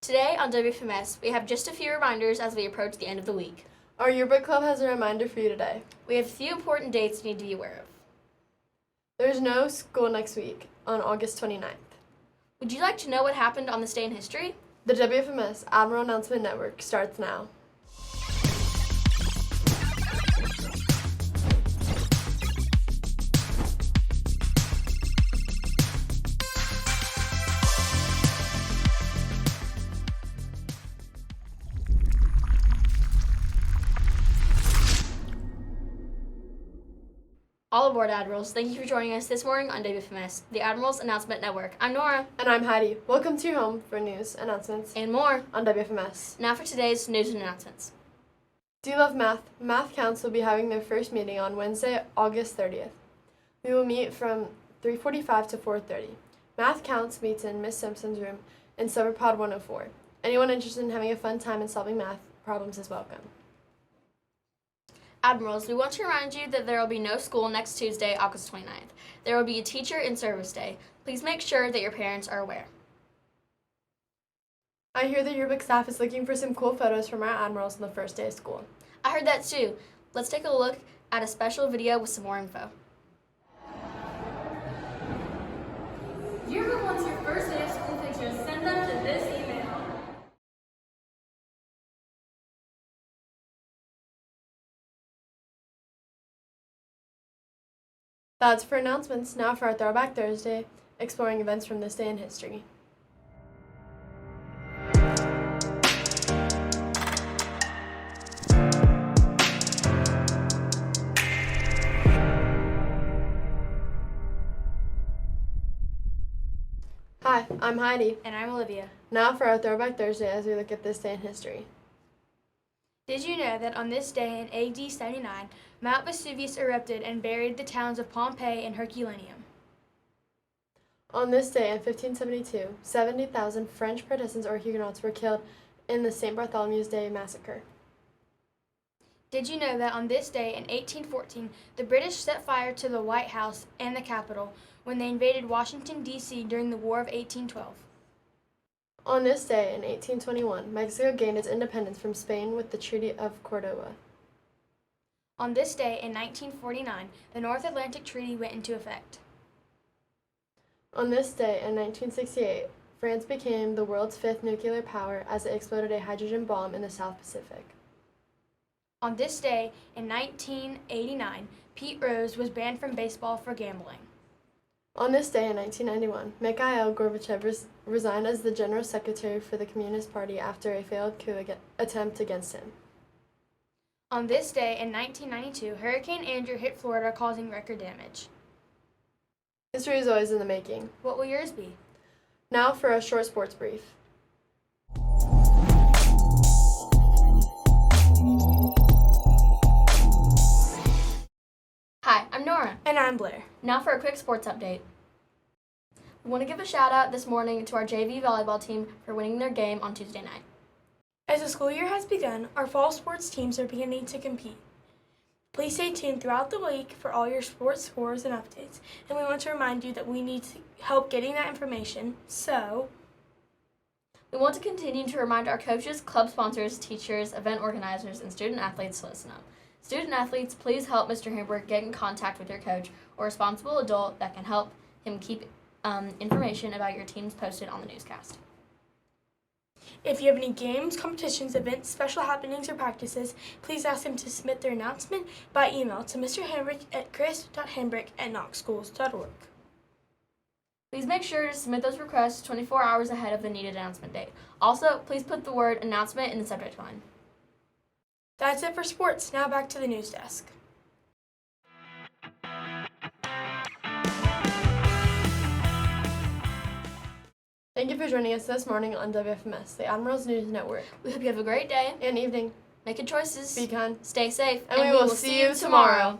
Today on WFMS, we have just a few reminders as we approach the end of the week. Our yearbook club has a reminder for you today. We have a few important dates you need to be aware of. There's no school next week on August 29th. Would you like to know what happened on this day in history? The WFMS Admiral Announcement Network starts now. All aboard, Admirals. Thank you for joining us this morning on WFMS, the Admirals Announcement Network. I'm Nora. And I'm Heidi. Welcome to your home for news, announcements, And more on WFMS. Now for today's news and announcements. Do you love math? Math Counts will be having their first meeting on Wednesday, August 30th. We will meet from 3:45 to 4:30. Math Counts meets in Miss Simpson's room in Silverpod 104. Anyone interested in having a fun time and solving math problems is welcome. Admirals, we want to remind you that there will be no school next Tuesday, August 29th. There will be a Teacher in Service Day. Please make sure that your parents are aware. I hear the yearbook staff is looking for some cool photos from our Admirals on the first day of school. I heard that too. Let's take a look at a special video with some more info. Yearbook wants your first day of school pictures. Send them to this email. That's for announcements. Now for our Throwback Thursday, exploring events from this day in history. Hi, I'm Heidi. And I'm Olivia. Now for our Throwback Thursday as we look at this day in history. Did you know that on this day in AD 79, Mount Vesuvius erupted and buried the towns of Pompeii and Herculaneum? On this day in 1572, 70,000 French Protestants or Huguenots were killed in the St. Bartholomew's Day massacre. Did you know that on this day in 1814, the British set fire to the White House and the Capitol when they invaded Washington, D.C. during the War of 1812? On this day in 1821, Mexico gained its independence from Spain with the Treaty of Cordova. On this day in 1949, the North Atlantic Treaty went into effect. On this day in 1968, France became the world's fifth nuclear power as it exploded a hydrogen bomb in the South Pacific. On this day in 1989, Pete Rose was banned from baseball for gambling. On this day in 1991, Mikhail Gorbachev resigned as the General Secretary for the Communist Party after a failed coup attempt against him. On this day in 1992, Hurricane Andrew hit Florida, causing record damage. History is always in the making. What will yours be? Now for a short sports brief. Hi, I'm Nora. And I'm Blair. Now for a quick sports update. We want to give a shout out this morning to our JV volleyball team for winning their game on Tuesday night. As the school year has begun, our fall sports teams are beginning to compete. Please stay tuned throughout the week for all your sports scores and updates, and we want to remind you that we need help getting that information, so We want to continue to remind our coaches, club sponsors, teachers, event organizers, and student athletes to listen up. Student athletes, please help Mr. Hamburg get in contact with your coach or responsible adult that can help him keep information about your teams posted on the newscast. if you have any games, competitions, events, special happenings, or practices, please ask them to submit their announcement by email to Mr. Hambrick at chris.hambrick@knoxschools.org. Please make sure to submit those requests 24 hours ahead of the needed announcement date. Also, please put the word announcement in the subject line. That's it for sports. Now back to the news desk. Thank you for joining us this morning on WFMS, the Admirals News Network. We hope you have a great day. And evening. Make good choices. Be kind. Stay safe. And we will see you tomorrow.